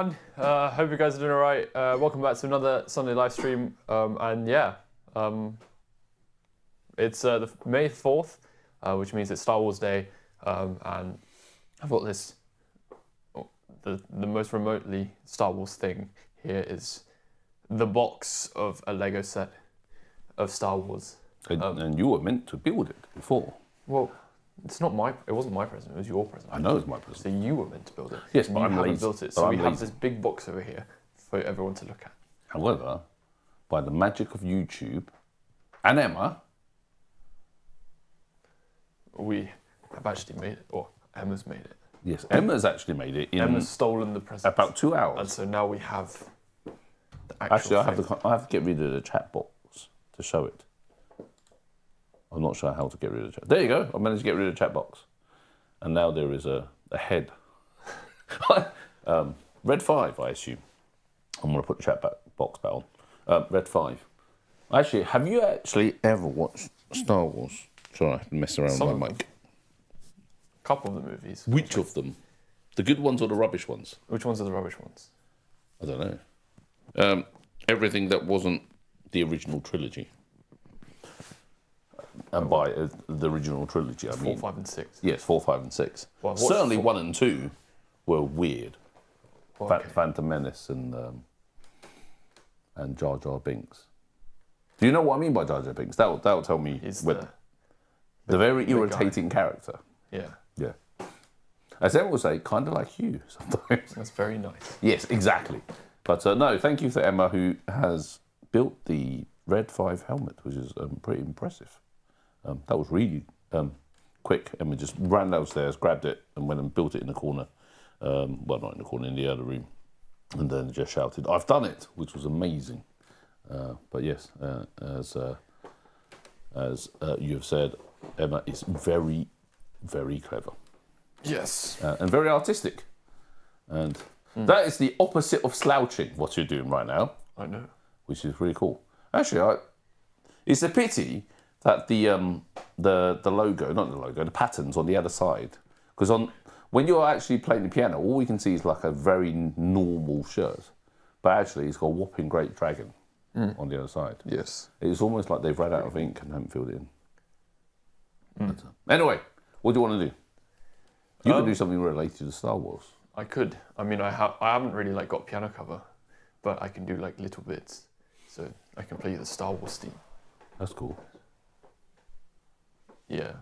everyone. Hope you guys are doing all right. Welcome back to another Sunday live stream. It's the May 4th, which means it's Star Wars Day. And I've got this, the most remotely Star Wars thing here is the box of a Lego set of Star Wars. And you were meant to build it before. Well, it wasn't my present, it was your present. I know it's my present. So you were meant to build it. Yes, but you I'm haven't lazy. built it. So we have this big box over here for everyone to look at. However, by the magic of YouTube and Emma, we have actually made it, or Emma's made it. Yes, Emma's actually made it in Emma's stolen the present. about 2 hours. And so now we have the actual Actually, thing. I have to get rid of the chat box to show it. I'm not sure how to get rid of the chat. There you go. I managed to get rid of the chat box. And now there is a head. Red 5, I assume. I'm going to put the chat box back on. Red 5. Actually, have you actually ever watched Star Wars? Sorry, I messed around with my mic. A couple of the movies. Which of them? The good ones or the rubbish ones? Which ones are the rubbish ones? I don't know. Everything that wasn't the original trilogy. And by the original trilogy, I mean 4, 5, and 6. Yes, 4, 5, and 6. Well, certainly 1 and 2 were weird. Well, okay. Phantom Menace and Jar Jar Binks. Do you know what I mean by Jar Jar Binks? That'll tell me. He's the very irritating character. Yeah. Yeah. As everyone will say, kind of like you sometimes. That's very nice. Yes, exactly. But no, thank you to Emma, who has built the Red 5 helmet, which is pretty impressive. That was really quick. Emma just ran downstairs, grabbed it, and went and built it in the corner. Well, not in the corner, in the other room. And then just shouted, "I've done it," which was amazing. But yes, as you have said, Emma is very, very clever. Yes. And very artistic. And that is the opposite of slouching, what you're doing right now. I know. Which is really cool. Actually, it's a pity that the logo, not the logo, the pattern's on the other side. Because when you're actually playing the piano, all we can see is like a very normal shirt. But actually, it's got a whopping great dragon on the other side. Yes. It's almost like they've run out of ink and haven't filled it in. But, anyway, what do you want to do? You could do something related to Star Wars. I could. I mean, I haven't really got piano cover, but I can do little bits. So I can play the Star Wars theme. That's cool. Yeah.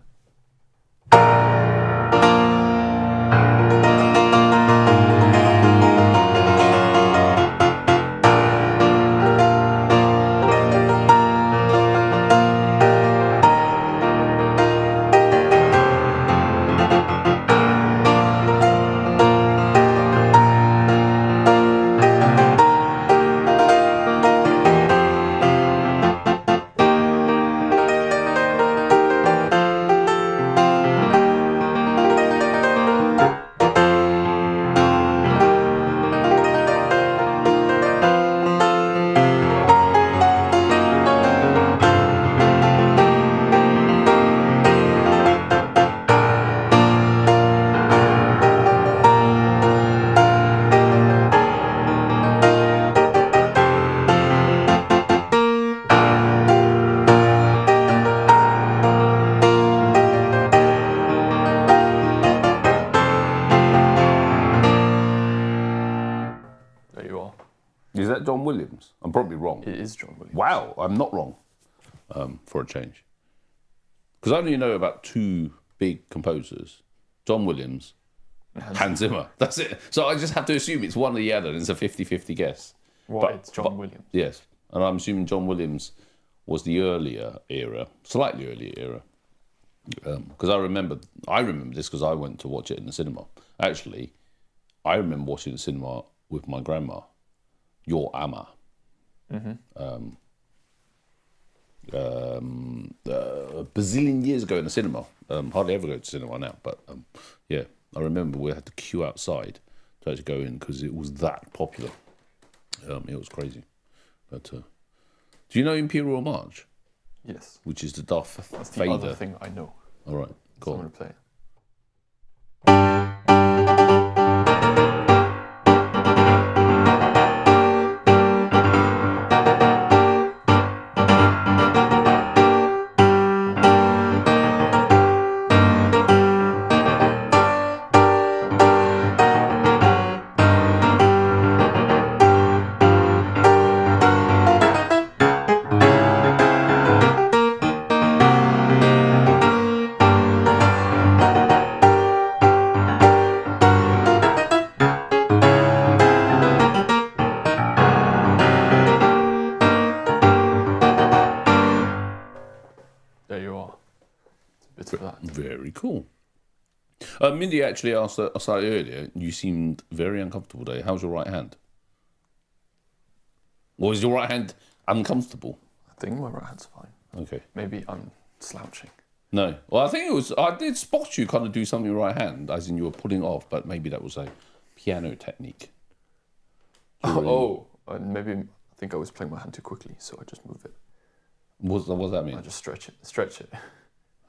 Is that John Williams? I'm probably wrong. It is John Williams. Wow, I'm not wrong for a change. Because I only know about 2 big composers, John Williams, Hans Zimmer. That's it. So I just have to assume it's one or the other, and it's a 50-50 guess. Well, it's John Williams. Yes, and I'm assuming John Williams was the earlier era, slightly earlier era. Because I remember this because I went to watch it in the cinema. Actually, I remember watching the cinema with my grandma, your Amma. A bazillion years ago in the cinema. Hardly ever go to cinema now, but yeah, I remember we had to queue outside to actually go in because it was that popular. It was crazy. But do you know Imperial March? Yes. Which is the Darth That's the Vader. other thing I know. All right, So cool. I'm going to play it. bits of that. Very cool. Mindy actually asked us earlier, you seemed very uncomfortable today. How's your right hand? Or is your right hand uncomfortable? I think my right hand's fine. Okay. Maybe I'm slouching. No. Well, I think it was, I did spot you kind of do something with your right hand, as in you were pulling off, but maybe that was a piano technique. Maybe I think I was playing my hand too quickly, so I just move it. What does that mean? I just stretch it.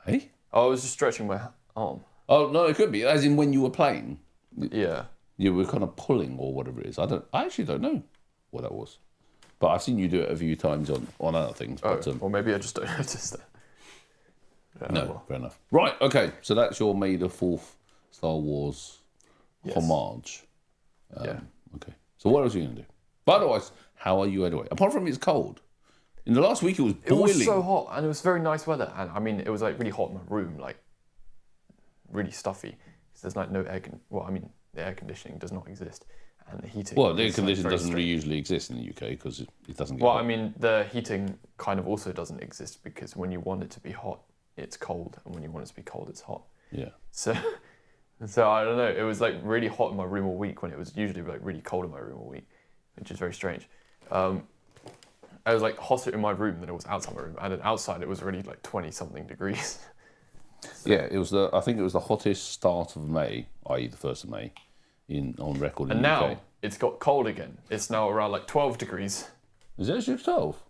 Hey? Oh, I was just stretching my arm. Oh, no, it could be. As in when you were playing. Yeah. You were kind of pulling or whatever it is. I actually don't know what that was. But I've seen you do it a few times on other things. But, or maybe I just don't notice that. Yeah, no, well. fair enough. Right, okay. So that's your May the 4th Star Wars homage. Yeah. Okay. So what else are you going to do? But otherwise, how are you anyway? Apart from it's cold. In the last week, it was boiling. It was so hot, and it was very nice weather. And I mean, it was like really hot in my room, like really stuffy. Because there's like no air. The air conditioning does not exist, and the heating. Well, the air conditioning doesn't really usually exist in the UK because it doesn't get hot. I mean, the heating kind of also doesn't exist because when you want it to be hot, it's cold, and when you want it to be cold, it's hot. Yeah. So I don't know. It was like really hot in my room all week when it was usually like really cold in my room all week, which is very strange. I was like hotter in my room than it was outside my room, and then outside it was really like 20-something degrees. So. Yeah, I think it was the hottest start of May, i.e. the 1st of May, on record in the UK. And now it's got cold again. It's now around like 12 degrees. Is it actually 12?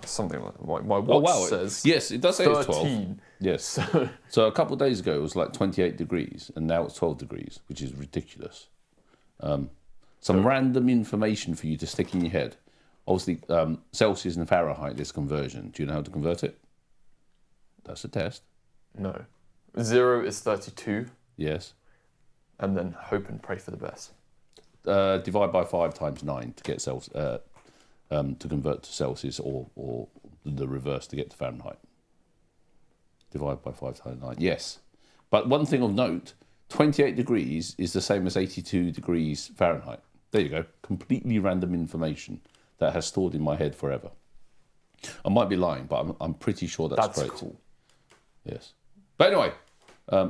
Something like that. My watch says. Yes, it does say 13. It's 12. Yes. So a couple of days ago it was like 28 degrees, and now it's 12 degrees, which is ridiculous. Some random information for you to stick in your head. Obviously, Celsius and Fahrenheit, this conversion. Do you know how to convert it? That's a test. No. 0 is 32. Yes. And then hope and pray for the best. Divide by 5 times 9 to get to convert to Celsius, or the reverse to get to Fahrenheit. Divide by 5 times 9. Yes. But one thing of note, 28 degrees is the same as 82 degrees Fahrenheit. There you go. Completely random information that has stored in my head forever. I might be lying, but I'm pretty sure that's correct. That's cool. Yes. But anyway,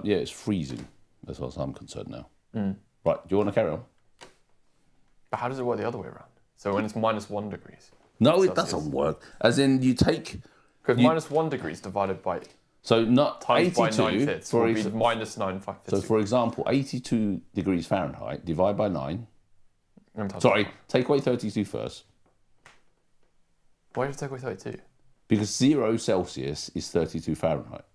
it's freezing as far as I'm concerned now. Right, do you want to carry on? But how does it work the other way around? So when it's -1 degrees? No, it doesn't work. As in, you take... Because -1 degrees divided by... So not times 82... by 9/5 will be -9/5. So for example, 82 degrees Fahrenheit, divide by 9... Sorry, take away 32 first. Why did you take away 32? Because 0 Celsius is 32 Fahrenheit.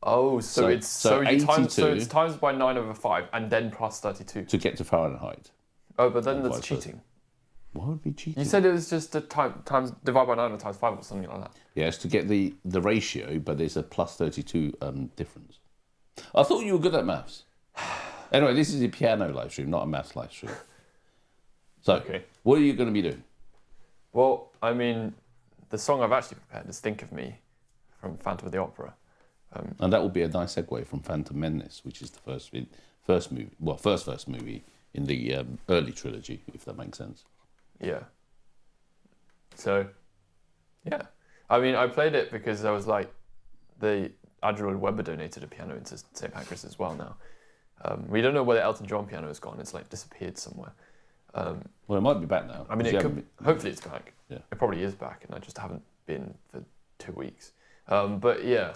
Oh, so it's 82 it's times by 9/5 and then plus 32 to get to Fahrenheit. Oh, but then that's cheating. Why would it be cheating? You said it was just a times divide by 9 or times 5 or something like that. Yes, to get the ratio, but there's a plus 32 difference. I thought you were good at maths. Anyway, this is a piano live stream, not a maths live stream. So, What are you going to be doing? Well, I mean, the song I've actually prepared is "Think of Me" from Phantom of the Opera. And that will be a nice segue from Phantom Menace, which is the first movie in the early trilogy, if that makes sense. Yeah. So, yeah. I mean, I played it because I was like, the Adriel Weber donated a piano into St. Pancras as well now. We don't know where the Elton John piano has gone. It's like disappeared somewhere. Well, it might be back now. I mean, hopefully it's back. Yeah. It probably is back, and I just haven't been for 2 weeks. But yeah.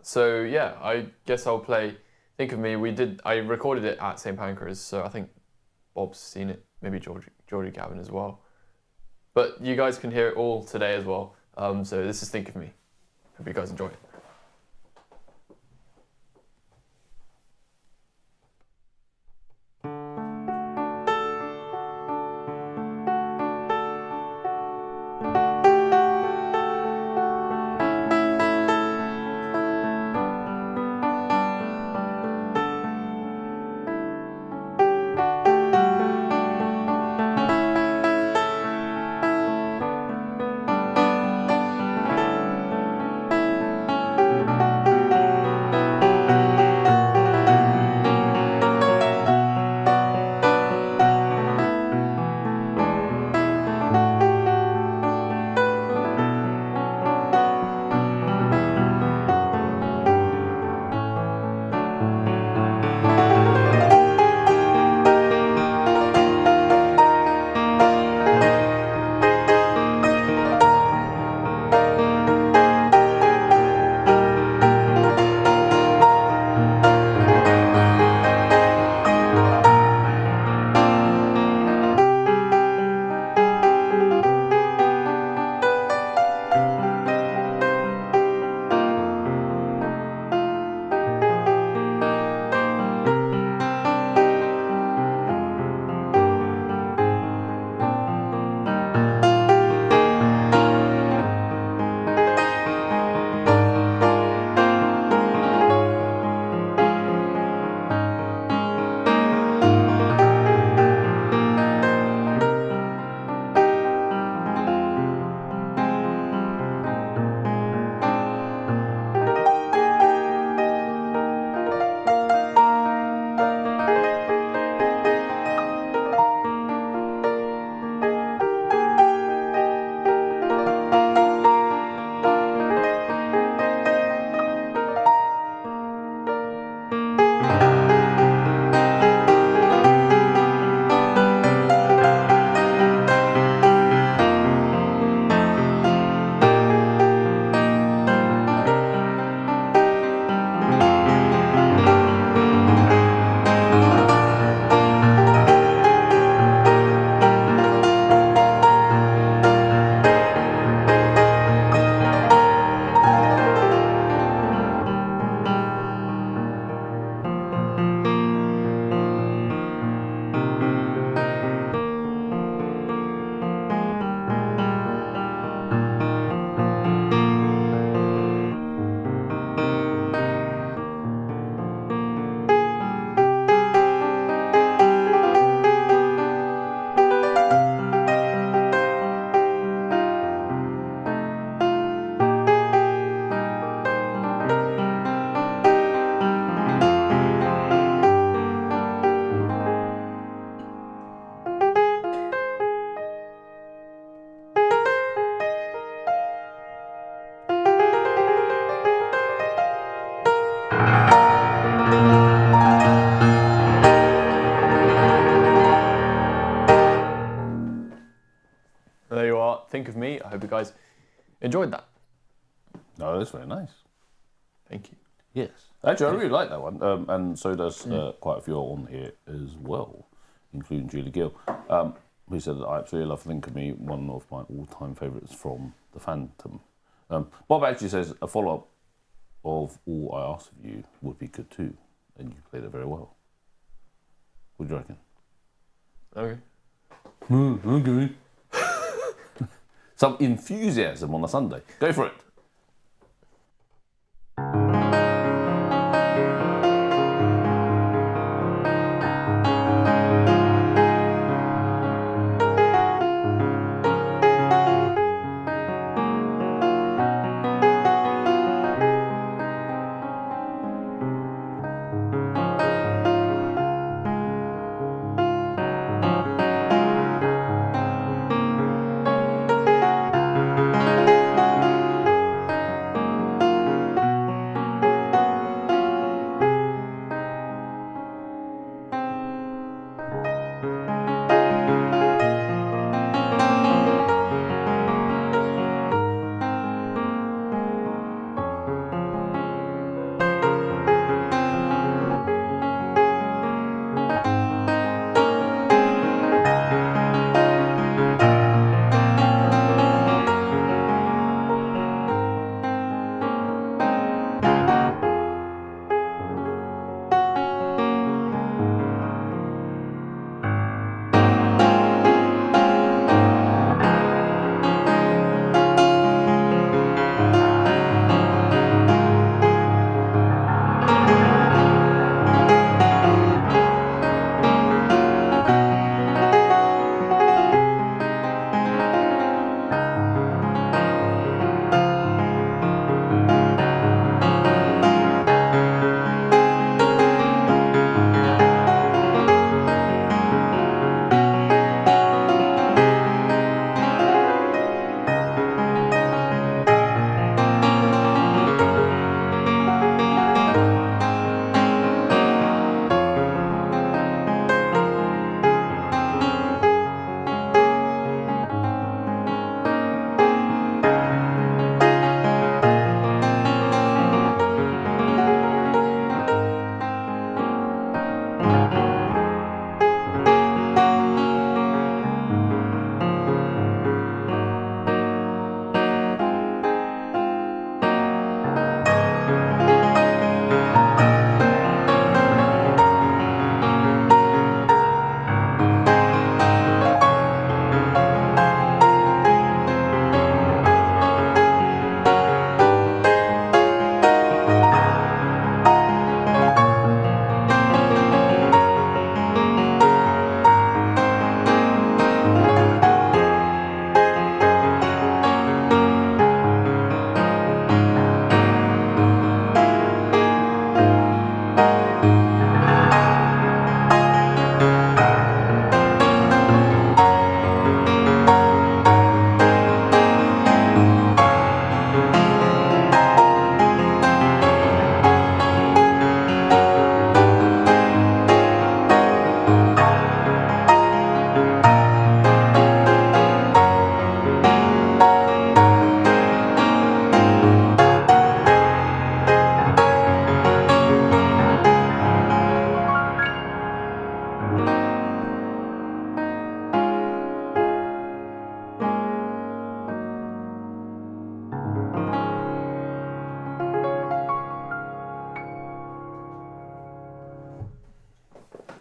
So yeah, I guess I'll play Think of Me. I recorded it at St. Pancras, so I think Bob's seen it, maybe Geordie Gavin as well. But you guys can hear it all today as well. So this is Think of Me. Hope you guys enjoy it. enjoyed that. No, that's very nice. Thank you. Yes. Actually, I really like that one, and so does quite a few on here as well, including Julie Gill, who said that I absolutely love Think of Me, one of my all-time favourites from The Phantom. Bob actually says a follow-up of All I Ask of You would be good too, and you played it very well. What do you reckon? Okay. Okay. Some enthusiasm on a Sunday. Go for it.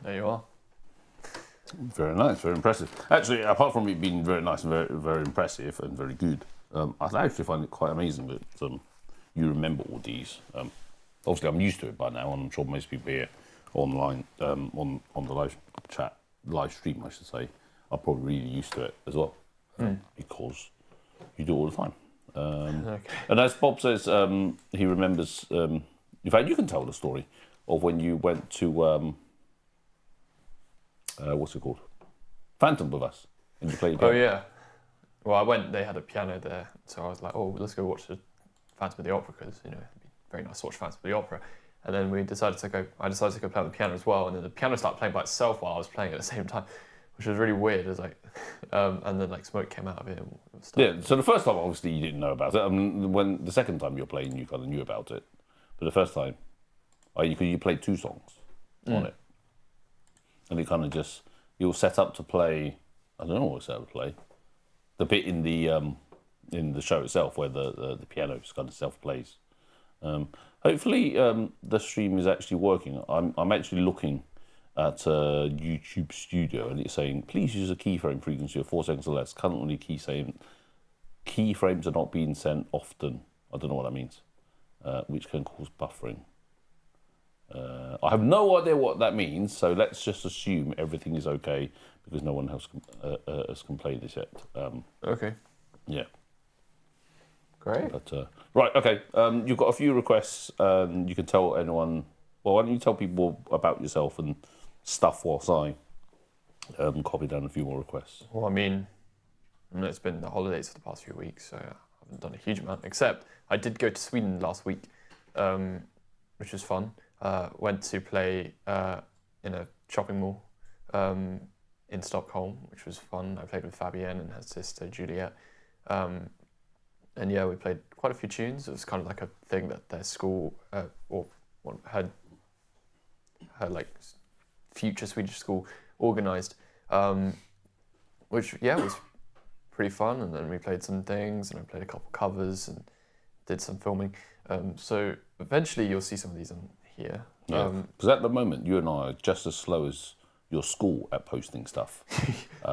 There you are. Very nice, very impressive. Actually, apart from it being very nice and very, very impressive and very good, I actually find it quite amazing that you remember all these. Obviously, I'm used to it by now, and I'm sure most people here online on the live stream, I should say, are probably really used to it as well, because you do it all the time. Okay. And as Bob says, he remembers. In fact, you can tell the story of when you went to what's it called, Phantom with us, and you played. Oh yeah. Well, I went. They had a piano there, so I was like, "Oh, let's go watch the Phantom of the Opera," because it'd be very nice to watch Phantom of the Opera. And then I decided to go play on the piano as well, and then the piano started playing by itself while I was playing at the same time. which was really weird. It was like, and then like smoke came out of it. And stuff. Yeah, so the first time, obviously, you didn't know about it. I mean, when the second time you were playing, you kind of knew about it. But the first time, you played 2 songs on it. And it kind of just, you were set up to play, I don't know what set up to play, the bit in the show itself where the piano just kind of self-plays. Hopefully the stream is actually working. I'm actually looking at a YouTube Studio and it's saying, please use a keyframe frequency of 4 seconds or less. Currently keyframes are not being sent often. I don't know what that means, which can cause buffering. I have no idea what that means, so let's just assume everything is okay because no one else has complained this yet. Okay. Yeah. Great. But right, okay. You've got a few requests, and you can tell anyone. Well, why don't you tell people about yourself and stuff whilst I copy down a few more requests. Well, I mean, it's been the holidays for the past few weeks, so I haven't done a huge amount. Except I did go to Sweden last week, which was fun. Went to play in a shopping mall in Stockholm, which was fun. I played with Fabienne and her sister Juliet. And yeah, we played quite a few tunes. It was kind of like a thing that their school or her like future Swedish school organised, which yeah was pretty fun. And then we played some things, and I played a couple covers and did some filming. So eventually you'll see some of these on here. Because at the moment you and I are just as slow as your school at posting stuff,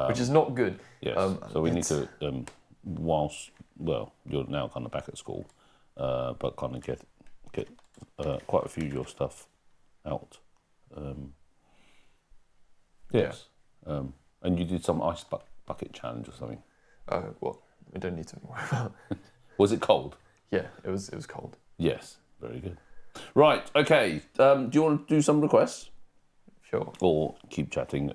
which is not good. Yes. So we need to you're now kind of back at school, but kind of get quite a few of your stuff out. Yes. Yeah. And you did some ice bucket challenge or something. Well, we don't need to worry about. Was it cold? Yeah, it was cold. Yes, very good. Right, okay. Do you want to do some requests? Sure. Or keep chatting?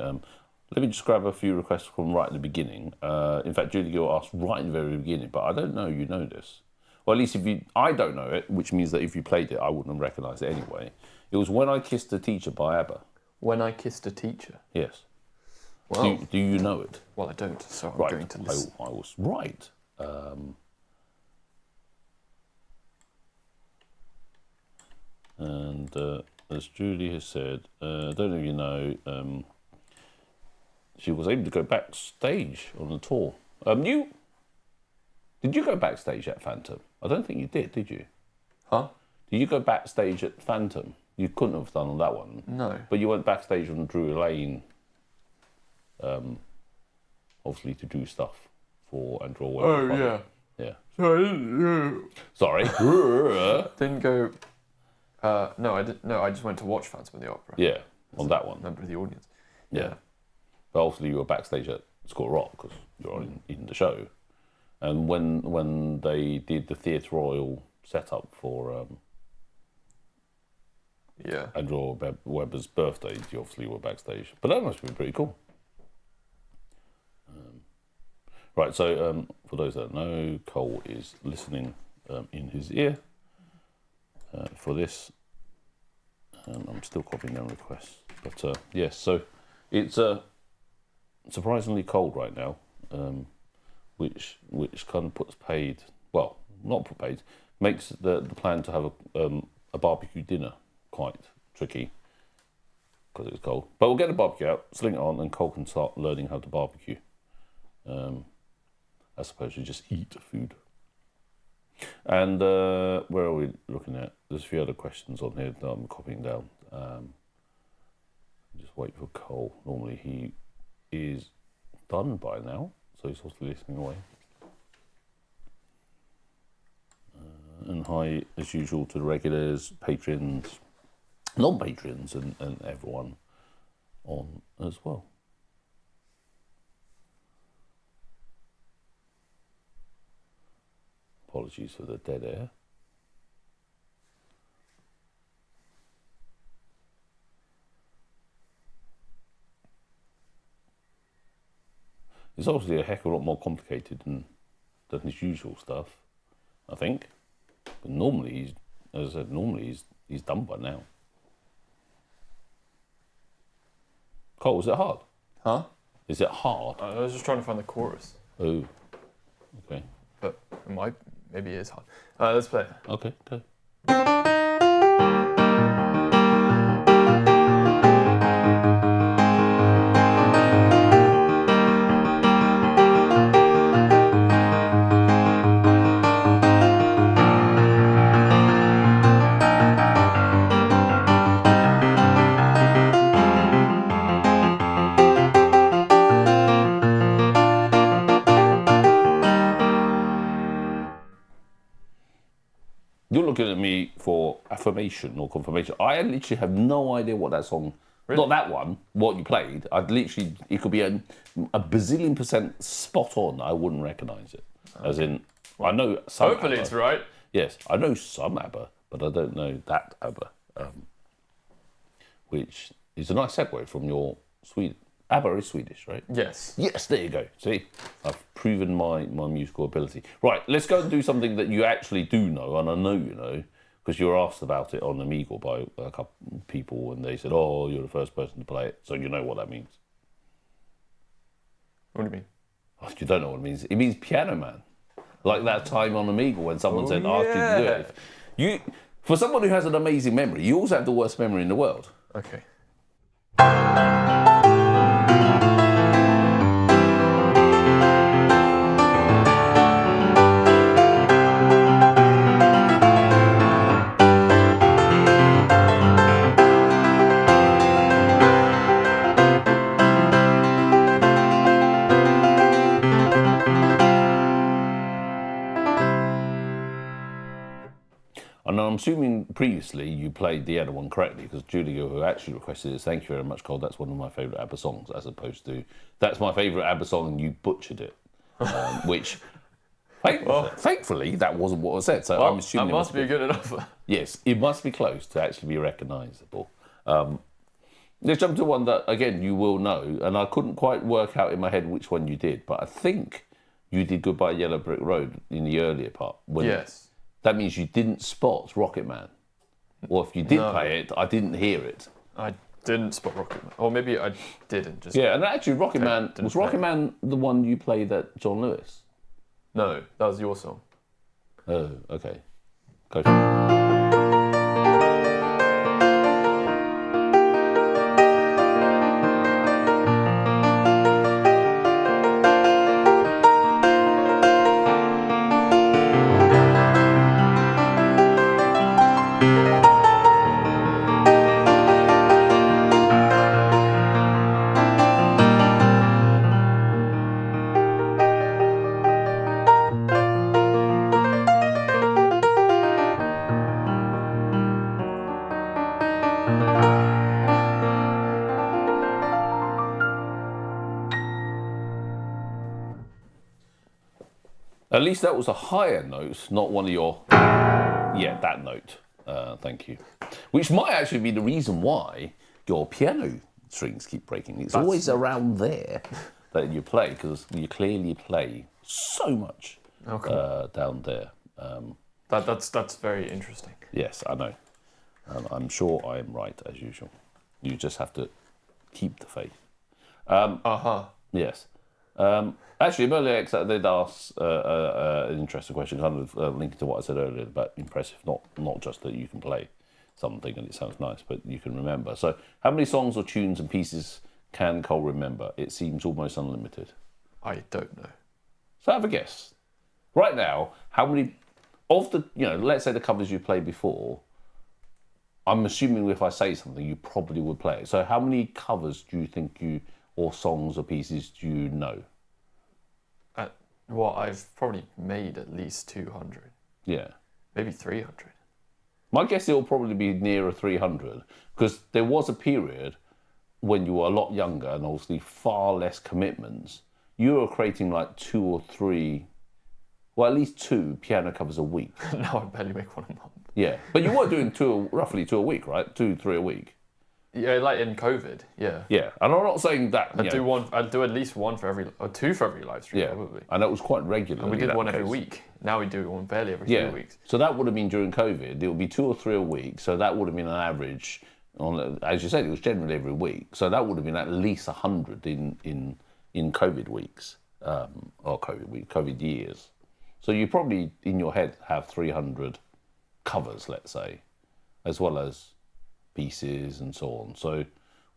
Let me just grab a few requests from right at the beginning. In fact, Julie Gill asked right at the very beginning, but I don't know you know this. Well, at least I don't know it, which means that if you played it, I wouldn't have recognised it anyway. It was When I Kissed a Teacher by ABBA. When I Kissed a Teacher? Yes. Well, do you know it? Well, I don't, so I'm right. going to listen. I was right. And as Julie has said, I don't know if you know, she was able to go backstage on the tour. Did you go backstage at Phantom? I don't think you did you? Huh? Did you go backstage at Phantom? You couldn't have done on that one. No. But you went backstage on Drury Lane, obviously to do stuff for Andrew Webber. Oh, yeah. Yeah. So I didn't, Sorry. didn't go... no, I didn't. No, I just went to watch Phantom of the Opera. Yeah, on that one. Member of the audience. Yeah. But obviously you were backstage at School Rock because you're in the show. And when they did the Theatre Royal setup for Andrew Webber's birthday, you obviously were backstage. But that must have been pretty cool. Right, so for those that know, Cole is listening in his ear for this. I'm still copying down requests. But yes, so it's surprisingly cold right now, which kind of puts paid, well, not put paid, makes the plan to have a barbecue dinner quite tricky because it's cold. But we'll get the barbecue out, sling it on, and Cole can start learning how to barbecue, as opposed to just eat food. And where are we looking at? There's a few other questions on here that I'm copying down. Just wait for Cole. Normally he is done by now, so he's also listening away. And hi, as usual, to the regulars, patrons, non-patrons, and everyone on as well. Apologies for the dead air. It's obviously a heck of a lot more complicated than his usual stuff, I think. But normally, as I said, he's done by now. Cole, was it hard? Huh? Is it hard? I was just trying to find the chorus, Oh, okay. but maybe it is hard. Let's play it. Okay, go. You're looking at me for affirmation or confirmation. I literally have no idea what that song, Really? not that one, what you played. It could be a bazillion % spot on. I wouldn't recognise it. As in, I know some Hopefully ABBA. it's right. Yes, I know some ABBA, but I don't know that ABBA. Which is a nice segue from your Sweden. ABBA is Swedish, right? Yes. Yes, there you go. See, I've proven my musical ability. Right, let's go and do something that you actually do know, and I know you know, because you were asked about it on Amigo by a couple of people, and they said, oh, you're the first person to play it, so you know what that means. What do you mean? Oh, you don't know what it means. It means piano man. Like that time on Amigo when someone said, asked you to do it. For someone who has an amazing memory, you also have the worst memory in the world. Okay. And I'm assuming previously you played the other one correctly, because Julia, who actually requested this, thank you very much, Cole, that's one of my favourite ABBA songs, as opposed to, that's my favourite ABBA song and you butchered it. Which, thankfully, that wasn't what was said, so I'm assuming that must be good enough. Yes, it must be close to actually be recognisable. Let's jump to one that, again, you will know, and I couldn't quite work out in my head which one you did, but I think you did Goodbye Yellow Brick Road in the earlier part. Yes. That means you didn't spot Rocket Man. Or if you did play it, I didn't hear it. I didn't spot Rocket Man. Or maybe I didn't. Just Yeah, and actually Rocket Man, was Rocket Man the one you played at John Lewis? No, that was your song. Oh, okay. Go for it. At least that was a higher note, not one of your... Yeah, that note. Thank you. Which might actually be the reason why your piano strings keep breaking. It's always around there that you play, because you clearly play so much down there. That's very interesting. Yes, I know. I'm sure I am right, as usual. You just have to keep the faith. Yes. Actually, earlier I did ask an interesting question, kind of linking to what I said earlier about impressive, not just that you can play something and it sounds nice, but you can remember. So how many songs or tunes and pieces can Cole remember? It seems almost unlimited. I don't know. So have a guess. Right now, how many of the, let's say the covers you played before, I'm assuming if I say something, you probably would play it. So how many covers do you think or songs or pieces do you know? Well, I've probably made at least 200. Yeah. Maybe 300. My guess it'll probably be nearer 300, because there was a period when you were a lot younger and obviously far less commitments. You were creating like 2 or 3, well, at least 2 piano covers a week. Now I barely make one a month. Yeah, but you were doing roughly 2 a week, right? 2, 3 a week. Yeah, like in COVID, yeah. Yeah, and I'm not saying that. I'd do at least one for every, or 2 for every live stream, probably. And that was quite regular. And we did one every week. Now we do one barely every 2 weeks. So that would have been during COVID. It would be 2 or 3 a week. So that would have been an average. As you said, it was generally every week. So that would have been at least 100 in in COVID weeks, or COVID years. So you probably, in your head, have 300 covers, let's say, as well as pieces and so on. So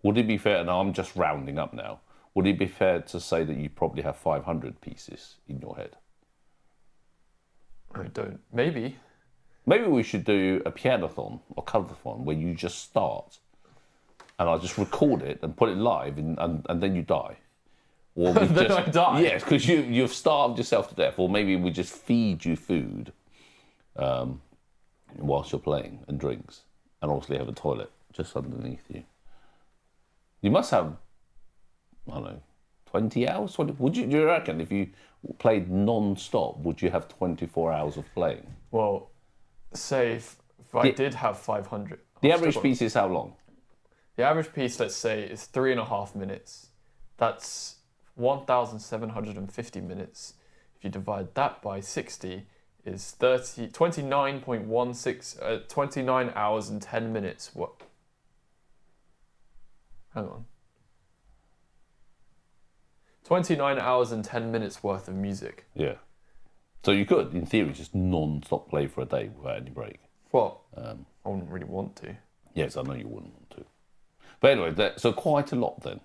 would it be fair, and I'm just rounding up now, would it be fair to say that you probably have 500 pieces in your head? I don't. Maybe. Maybe we should do a pianothon or cover-thon where you just start and I just record it and put it live and then you die. Or we Then just, I die? Yes, because you've starved yourself to death. Or maybe we just feed you food whilst you're playing and drinks. And obviously have a toilet just underneath you. You must have, I don't know, 20 hours? Do you reckon if you played non-stop, would you have 24 hours of playing? Well, say if I did have 500. The average piece is how long? The average piece, let's say, is 3.5 minutes. That's 1,750 minutes. If you divide that by 60, is 29 hours and 10 minutes. What? Hang on. 29 hours and 10 minutes worth of music. Yeah. So you could, in theory, just non-stop play for a day without any break. Well, I wouldn't really want to. Yes, I know you wouldn't want to. But anyway, so quite a lot then.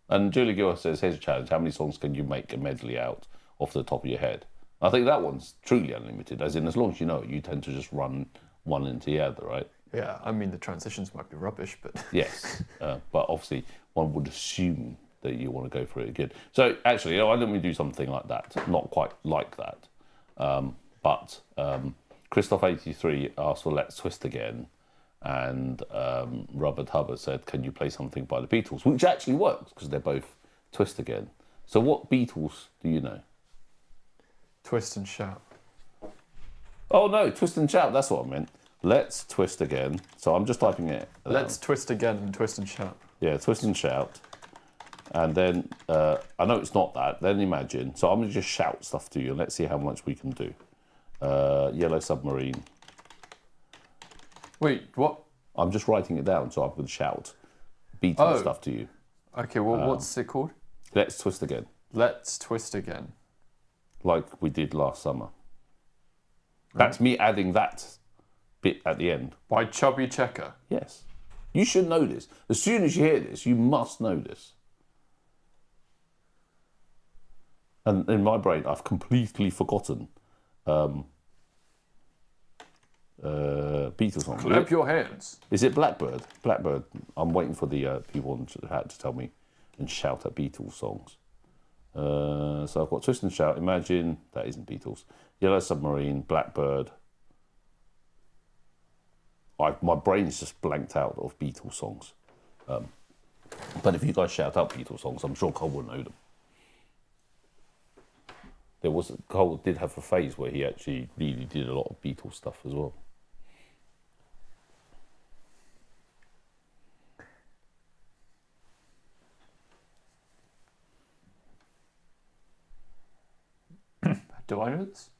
And Julie Gill says, here's a challenge. How many songs can you make a medley out off the top of your head? I think that one's truly unlimited, as in as long as you know it, you tend to just run one into the other, right? Yeah, I mean, the transitions might be rubbish, but... Yes, but obviously one would assume that you want to go for it again. So actually, why don't we do something like that? Not quite like that. But Christoph83 asked for Let's Twist Again. And Robert Hubbard said, can you play something by the Beatles? Which actually works, because they're both Twist Again. So what Beatles do you know? Twist and Shout. Oh no, Twist and Shout, that's what I meant. Let's Twist Again. So I'm just typing it. Let's Twist Again and Twist and Shout. Yeah, Twist and Shout. And then, I know it's not that, then Imagine. So I'm going to just shout stuff to you and let's see how much we can do. Yellow Submarine. Wait, what? I'm just writing it down so I can shout Beatles stuff to you. Okay, well, what's it called? Let's Twist Again. Let's Twist Again. Like we did last summer. That's me adding that bit at the end. By Chubby Checker. Yes. You should know this. As soon as you hear this, you must know this. And in my brain, I've completely forgotten Beatles song. Clap your hands. Is it Blackbird? Blackbird. I'm waiting for the people on chat to tell me and shout at Beatles songs. So I've got Twist and Shout, Imagine, that isn't Beatles, Yellow Submarine, Blackbird. My brain is just blanked out of Beatles songs. But if you guys shout out Beatles songs, I'm sure Cole will know them. Cole did have a phase where he actually really did a lot of Beatles stuff as well. Do I know this?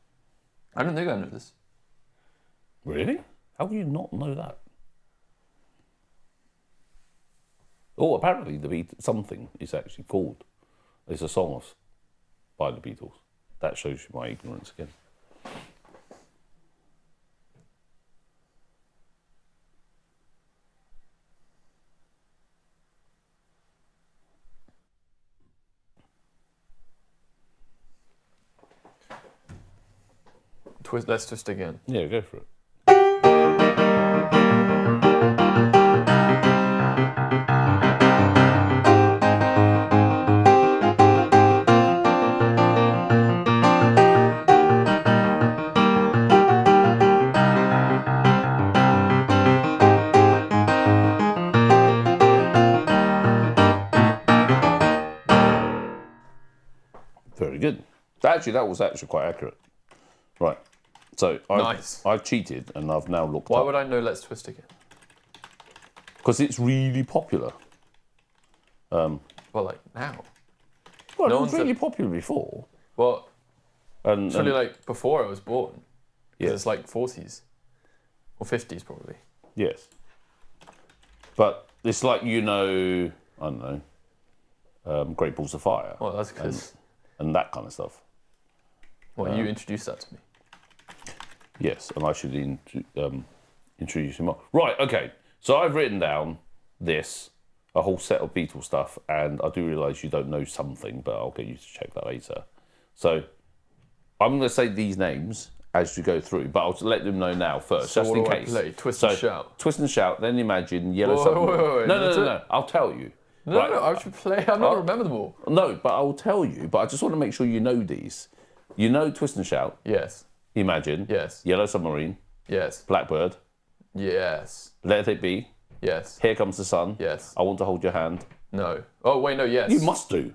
I don't think I know this. Really? How do you not know that? Oh, apparently the something is actually called. It's a song by the Beatles. That shows you my ignorance again. Let's Twist Again. Yeah, go for it. Very good. Actually, that was actually quite accurate. Right. So I've cheated and I've now looked Why up. would I know Let's Twist Again? Because it's really popular. Well, like now. Well, No it was one's really popular before. Well, And actually, like before I was born. Yeah. It's like 40s. Or 50s, probably. yes. But it's like, I don't know, Great Balls of Fire. Well, that's good. And that kind of stuff. Well, you introduced that to me. Yes, and I should introduce him. Right, okay. So I've written down a whole set of Beatles stuff, and I do realise you don't know something, but I'll get you to check that later. So I'm going to say these names as you go through, but I'll let them know now first, So just what in do I case. play? Twist and shout. Twist and shout. Then imagine Yellow Whoa, Submarine. wait, No. I'll tell you. No, I should play. I'm not remember them all. No, but I'll tell you. But I just want to make sure you know these. You know Twist and Shout. Yes. Imagine. Yes. Yellow Submarine. Yes. Blackbird. Yes. Let It Be. Yes. Here Comes the Sun. Yes. I Want to Hold Your Hand. No. Oh wait, no. Yes. You must do.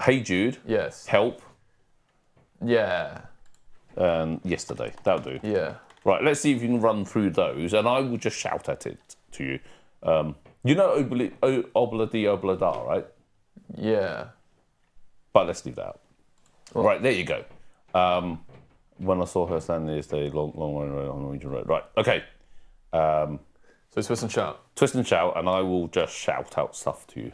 Hey Jude. Yes. Help. Yeah. And Yesterday. That'll do. Yeah. Right, let's see if you can run through those, and I will just shout at it to you. You know Obla Di Obla Da, right? Yeah. But let's leave that out. Right, there you go. When I saw her standing yesterday, long way on Norwegian Road. Right, okay. So twist and shout. Twist and shout, and I will just shout out stuff to you.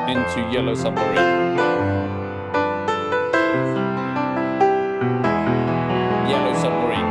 Into Yellow Submarine. Yellow Submarine.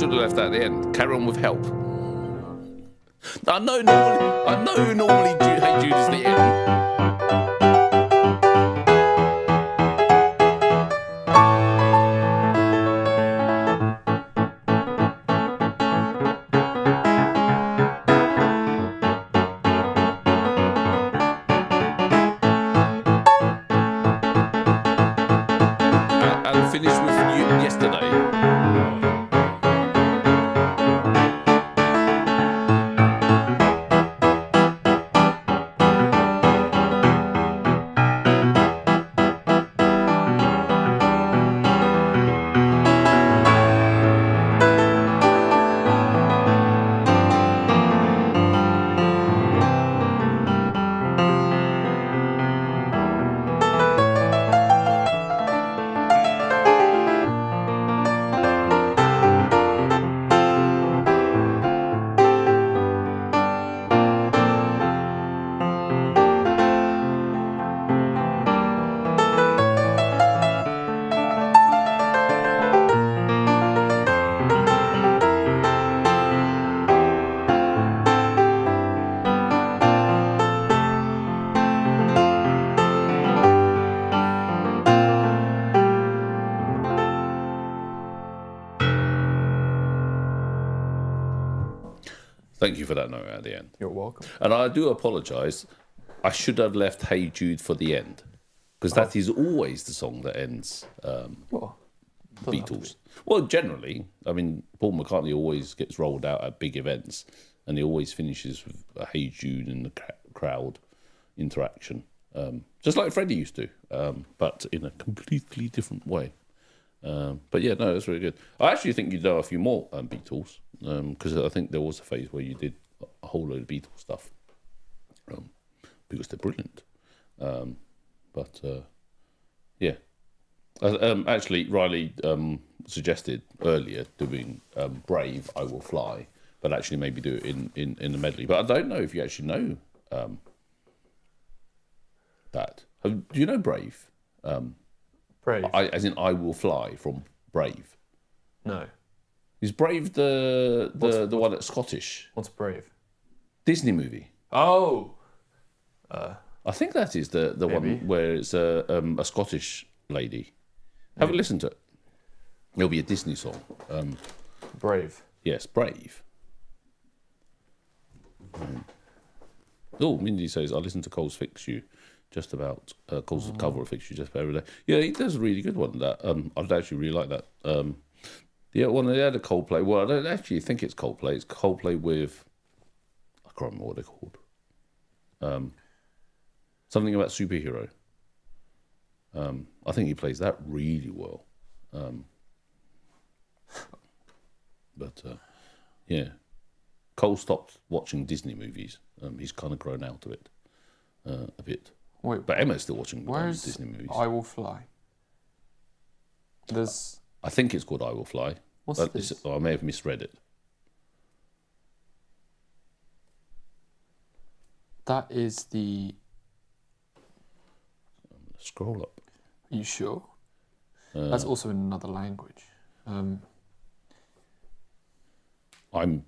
should have left that at the end. Carry on with Help. I know normally Hey Jude is the end. And finish with Yesterday. Thank you for that note at the end. You're welcome. And I do apologise. I should have left Hey Jude for the end. Because that is always the song that ends Well, Beatles. Well, generally, I mean, Paul McCartney always gets rolled out at big events, and he always finishes with a Hey Jude and the crowd interaction, just like Freddie used to, but in a completely different way. But yeah, no, that's really good. I actually think you know a few more Beatles, because I think there was a phase where you did a whole load of Beatles stuff, because they're brilliant. But yeah. Actually, Riley suggested earlier doing Brave, I Will Fly, but actually maybe do it in the medley. But I don't know if you actually know that. Do you know Brave? Brave. As in I Will Fly from Brave. No. Is Brave the one that's Scottish? What's Brave? Disney movie. Oh. I think that is the Maybe. one where it's a Scottish lady. Have a listen to it. It'll be a Disney song. Brave. Yes, Brave. Oh, Mindy says, I listen to Cole's Fix You just about, Cole's cover of Fix You just about every day. Yeah, he does a really good one, that. I'd actually really like that. Yeah, one of the other Coldplay, well, I don't actually think it's Coldplay. It's Coldplay with, I can't remember what they're called. Something about superhero. I think he plays that really well. But yeah, Cole stopped watching Disney movies. He's kind of grown out of it a bit. Wait, But Emma's still watching where's Disney movies. I Will Fly? There's... I think it's called I Will Fly. What's this? I may have misread it. That is the... Scroll up. Are you sure? That's also in another language. I'm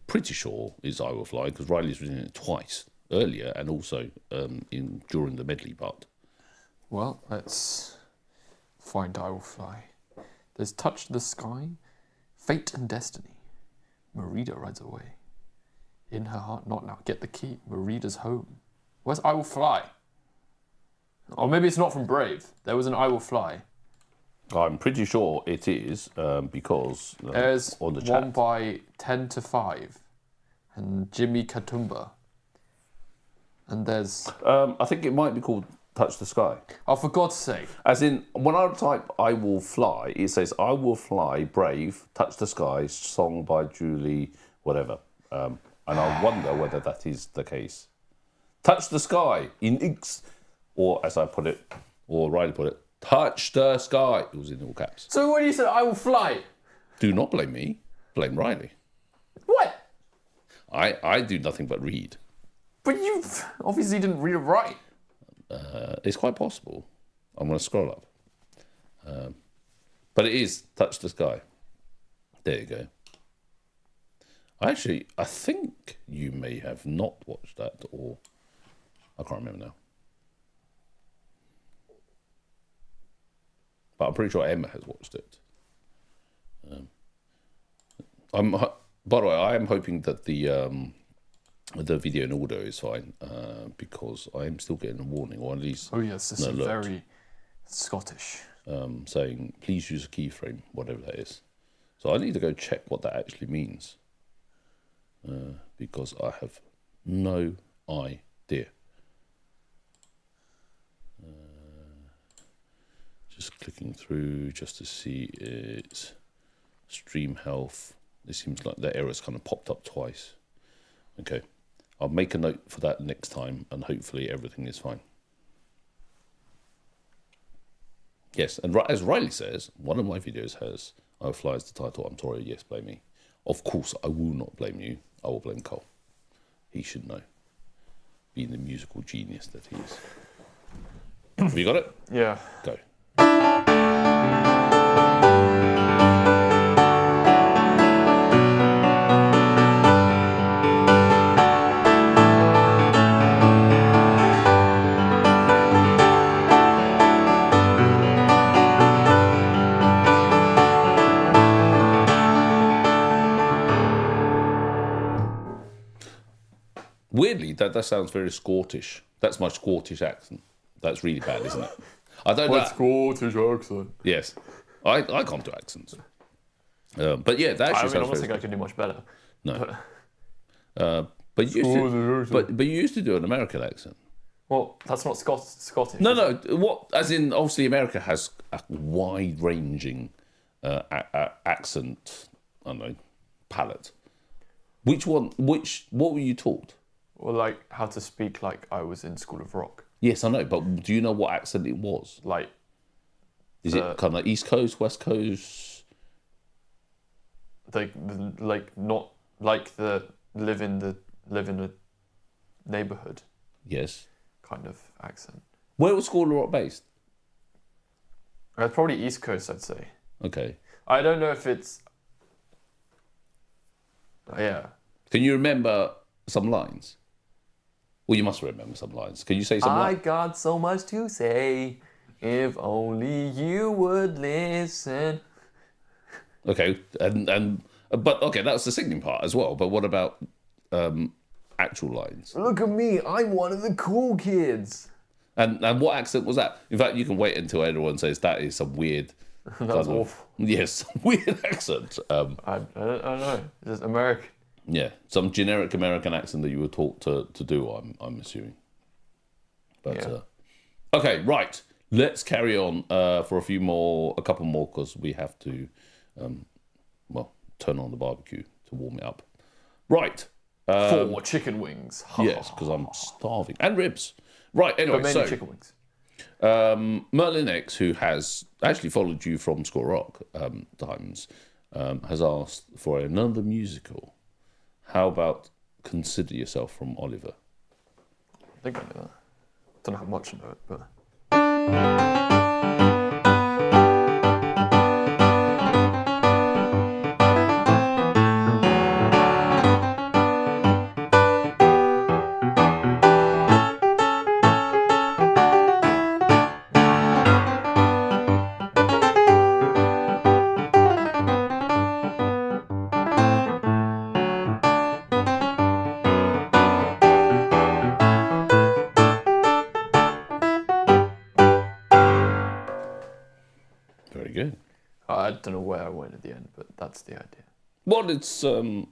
pretty sure it's I Will Fly because Riley's written it twice earlier and also during the medley part. Well, let's find I Will Fly. There's Touch the Sky, Fate and Destiny. Merida rides away. In her heart, not now. Get the key. Merida's home. Where's I Will Fly? Or maybe it's not from Brave. There was an I Will Fly. I'm pretty sure it is because There's on the one chat. by 10 to 5 and Jimmy Katumba. And there's... I think it might be called Touch the Sky. Oh, for God's sake. As in, when I type I Will Fly, it says I Will Fly, Brave, Touch the Sky, song by Julie, whatever. And I wonder whether that is the case. Touch the Sky in inks. Or as I put it, or Riley put it, Touch the Sky. It was in all caps. So when you said I Will Fly... Do not blame me. Blame Riley. What? I do nothing but read. But you obviously didn't read it right. It's quite possible. I'm going to scroll up. But it is Touch the Sky. There you go. Actually, I think you may have not watched that, or I can't remember now. But I'm pretty sure Emma has watched it. By the way, I am hoping that the video and audio is fine because I am still getting a warning, or at least Oh yes, this is very Scottish. Saying please use a keyframe, whatever that is. So I need to go check what that actually means because I have no idea. Just clicking through just to see it. Stream health. It seems like the error's kind of popped up twice. Okay, I'll make a note for that next time, and hopefully everything is fine. Yes, and as Riley says, one of my videos has "I Will Fly" as the title. I'm sorry, yes, blame me. Of course, I will not blame you. I will blame Cole. He should know, being the musical genius that he is. Have you got it? Yeah. Go. Weirdly, that sounds very Scottish. That's my Scottish accent. That's really bad, isn't it? I don't know. Scottish accent? Yes, I can't do accents. But yeah, that actually I sounds don't think very I can do much better. No. But you used to do an American accent. Well, that's not Scottish. No. What? As in, obviously, America has a wide-ranging accent. I don't know, palette. Which one? What were you taught? Well, like how to speak like I was in School of Rock. Yes, I know, but do you know what accent it was? Like, is it kind of like East Coast, West Coast? like not like the live in a neighborhood Yes. kind of accent. Where was School of Rock based? Probably East Coast, I'd say. Okay. I don't know if it's. Yeah. Can you remember some lines? Well, you must remember some lines. Can you say some I lines? got so much to say. If only you would listen. Okay, but okay, that's the singing part as well. But what about actual lines? Look at me, I'm one of the cool kids. And what accent was that? In fact, you can wait until everyone says that is some weird. That was awful. Yes, weird accent. I don't know. It's just American. Yeah, some generic American accent that you were taught to do. I'm assuming. But Yeah. okay, right. Let's carry on for a couple more, because we have to, turn on the barbecue to warm it up. Right. 4 chicken wings. Yes, because I'm starving, and ribs. Right. Anyway, But mainly chicken wings. Merlin X, who has actually followed you from School Rock times, has asked for another musical. How about Consider Yourself from Oliver? I think I know that. Don't know how much I know it, but. Very good. I don't know where I went at the end, but that's the idea. Well, it's it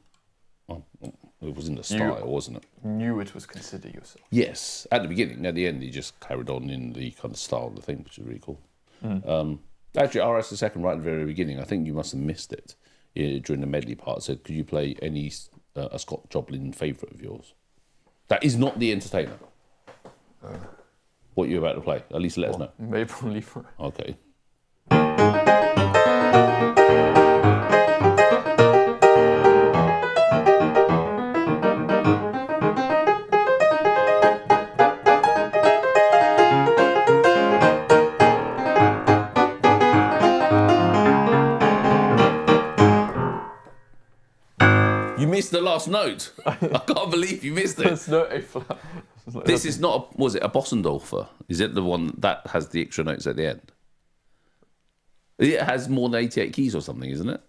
was in the style, wasn't it? Knew it was Consider Yourself. Yes, at the beginning. At the end, he just carried on in the kind of style of the thing, which is really cool. Actually, RS the second right at the very beginning. I think you must have missed it during the medley part. Said, could you play any a Scott Joplin favourite of yours? That is not The Entertainer. What you're about to play? At least let us know. Maple Leaf. Okay. missed the last note. I can't believe you missed it. It's not A flat. This is not, was it a Bossendorfer? Is it the one that has the extra notes at the end? It has more than 88 keys or something, isn't it?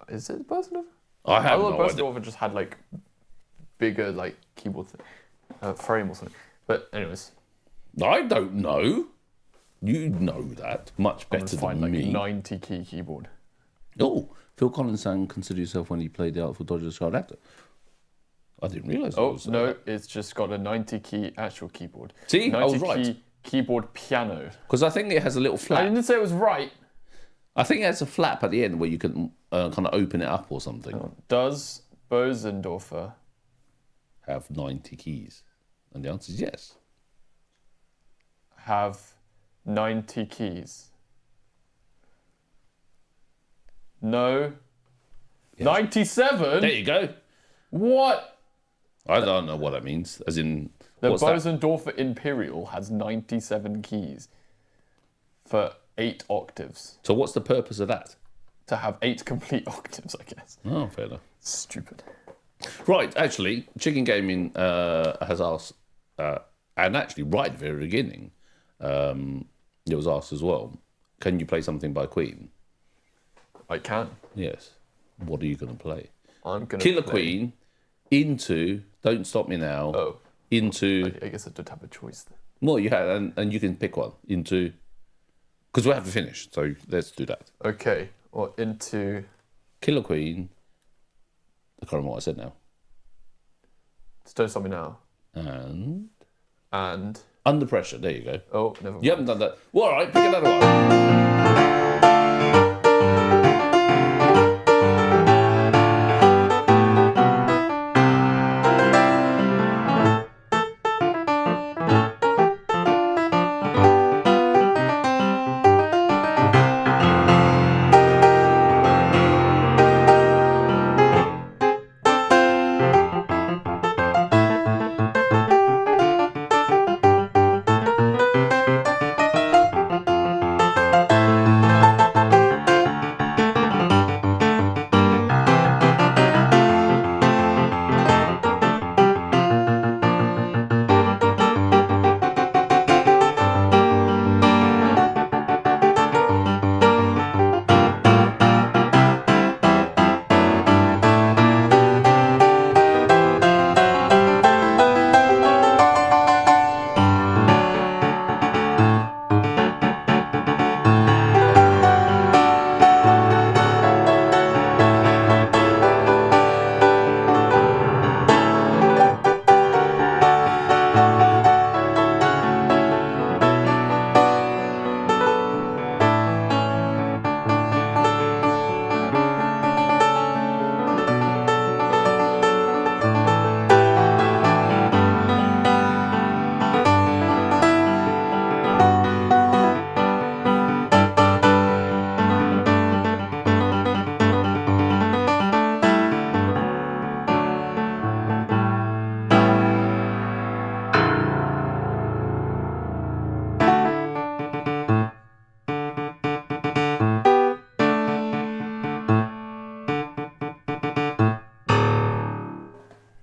Is it Bosendorfer? I have thought no idea. Bosendorfer just had like bigger like keyboard frame or something. But anyways, I don't know. You know that much I'm better just find than like me. 90 key keyboard. Oh, Phil Collins sang "Consider Yourself" when he played the Artful Dodger's Child Actor. I didn't realise. Oh no, it's just got a 90 key actual keyboard. See, 90 I was right. key keyboard piano. Because I think it has a little I flap. didn't say it was right. I think it has a flap at the end where you can kind of open it up or something. Does Bosendorfer Have 90 keys, and the answer is yes. have 90 keys? No. Yes. 97? There you go. What? I don't know what that means. As in, The what's that? Bosendorfer Imperial has 97 keys for 8 octaves. So what's the purpose of that? To have 8 complete octaves, I guess. Oh, fair enough. Stupid. Right, actually, Chicken Gaming has asked, and actually right at the very beginning, it was asked as well, can you play something by Queen? I can. Yes. What are you going to play? I'm going to Killer play... Queen into Don't Stop Me Now, Oh. into... I guess I did have a choice there. Well, you had, and you can pick one, into... Because we have to finish, so let's do that. Okay. Or into... Killer Queen, I can't remember what I said now, Don't Stop Me Now. and... And... Under Pressure, there you go. Oh, never mind. You haven't done that. Well, all right, pick another one.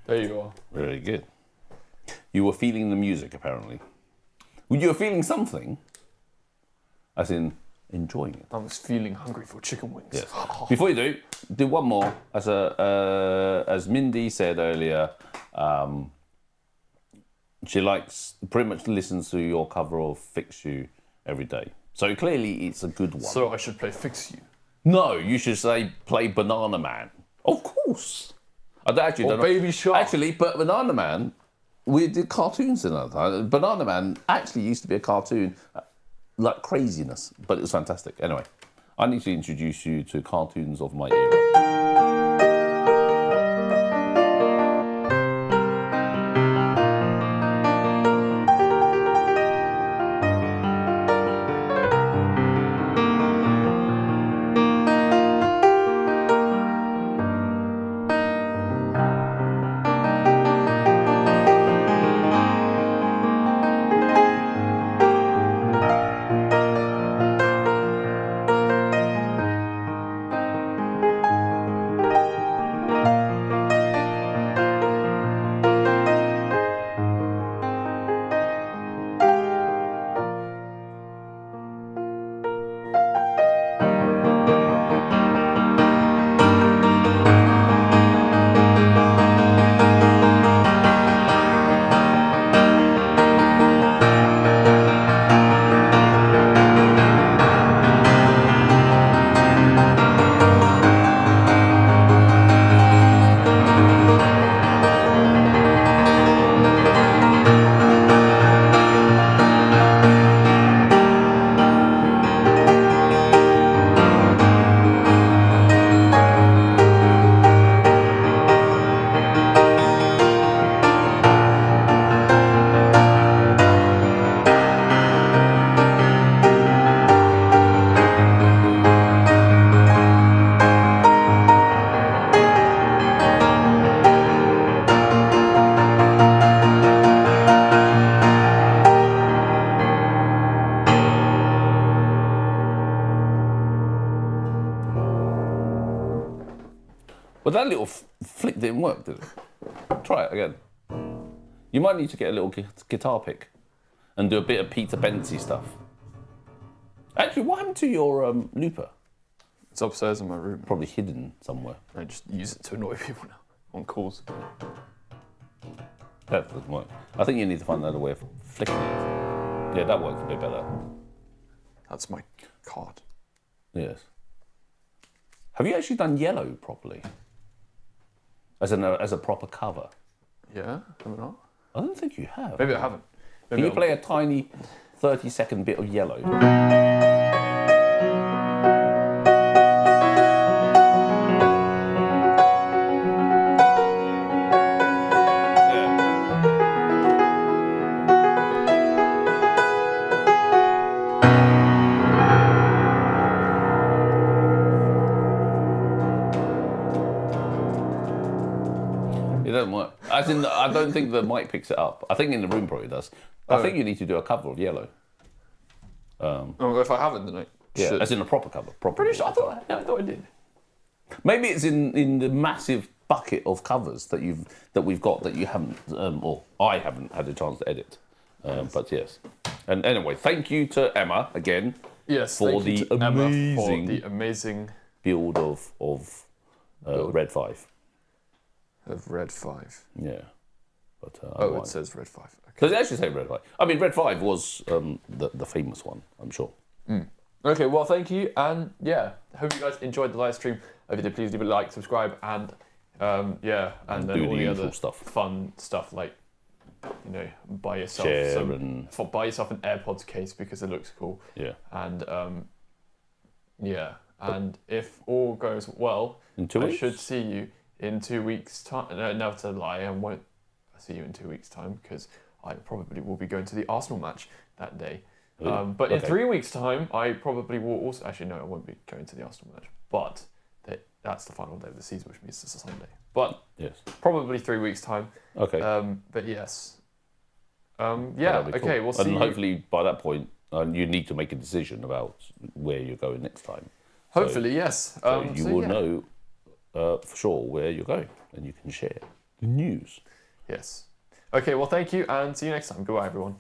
There you are. Very good. You were feeling the music, apparently. Well, you were feeling something, as in enjoying it. I was feeling hungry for chicken wings. Yes. Before you do one more. As Mindy said earlier, she pretty much listens to your cover of Fix You every day. So clearly it's a good one. So I should play Fix You. No, you should say play Banana Man. Of course. I actually Or don't know. Baby Shark. Actually, but Banana Man, we did cartoons another time. Banana Man actually used to be a cartoon, like craziness, but it was fantastic. Anyway, I need to introduce you to cartoons of my era. That little flick didn't work, did it? Try it again. You might need to get a little guitar pick and do a bit of Peter Bensy stuff. Actually, what happened to your looper? It's upstairs in my room. Probably hidden somewhere. I just use it to annoy people now on calls. That doesn't work. I think you need to find another way of flicking it. Yeah, that works a bit better. That's my card. Yes. Have you actually done yellow properly? As a proper cover? Yeah, have I not? I don't think you have. Maybe I haven't. Can you play a tiny 30-second bit of yellow? It doesn't work. As in, I don't think the mic picks it up. I think in the room probably does. I think you need to do a cover of yellow. Oh, if I haven't, then I should. As in a proper cover. Proper Pretty sure. I cover. thought I did. Maybe it's in the massive bucket of covers that we've got that you haven't, or I haven't had a chance to edit. But yes. And anyway, thank you to Emma again. Yes, for thank you the to Emma amazing for the amazing build of Red 5. Of Red 5. Yeah. But, It says Red 5. Okay. Does it actually say Red 5? I mean, Red 5 was the famous one, I'm sure. Okay, well, thank you, and yeah, hope you guys enjoyed the live stream. If you did, please leave a like, subscribe, and and then do all the the other usual stuff. fun stuff like buy yourself Share and buy yourself an AirPods case because it looks cool. Yeah. And and if all goes well, In 2 weeks? I should see you in 2 weeks' time. No, never to lie, I won't see you in 2 weeks' time because I probably will be going to the Arsenal match that day. But in 3 weeks' time, I probably will also... Actually, no, I won't be going to the Arsenal match. But that's the final day of the season, which means it's a Sunday. But yes, probably 3 weeks' time. Okay. But yes. Okay, we'll see. And hopefully by that point, you need to make a decision about where you're going next time. Hopefully, yes. So you will know for sure where you're going, and you can share the news. Yes. Okay, well, thank you, and see you next time. Goodbye, everyone.